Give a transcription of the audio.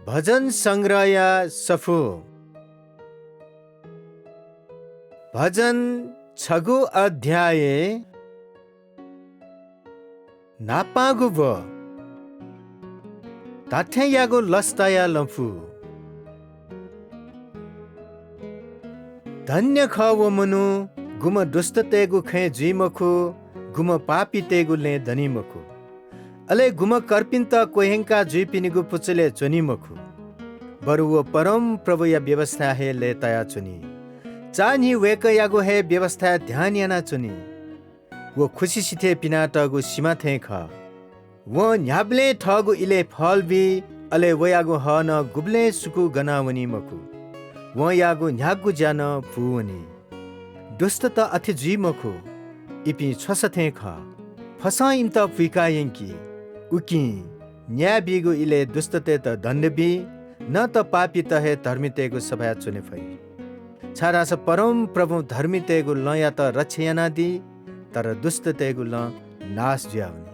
भजन संग्रह सफु भजन 6 अध्याय नापागुब ताठ्यायागो लस्ताया लम्फु धन्य ख वो मनु गुम दुष्टतेगु खे जुइमखु गुम पापीतेगु ले धनीमखु अले गुम कर्पिन्त कोहेंका जुइपिनिगु पुचले चुनिमखु बरु वो परम प्रभु या व्यवस्था है ले तया चुनी चानी वेक यागो है व्यवस्था ध्यान याना चुनी वो खुशी सिथे पिना टगु सीमा थे ख वो न्याब्ले ठगु इले फल भी अले वो यागो ह न गुब्ले सुकु गनावनी मखु वो यागो न्यागु जान फुवनी दुष्ट त अथि जी मखु इपि छस थे ख फसाइम त फुकायंकी उकी न्याय बिगु इले दुष्टते त दण्डबी न त पापी त हे धर्मितेगु सभा चुने फै छारा स परम प्रभु धर्मितेगु ल या त रक्षयाना दी तर दुष्टतेगु ल नाश ज्याउनी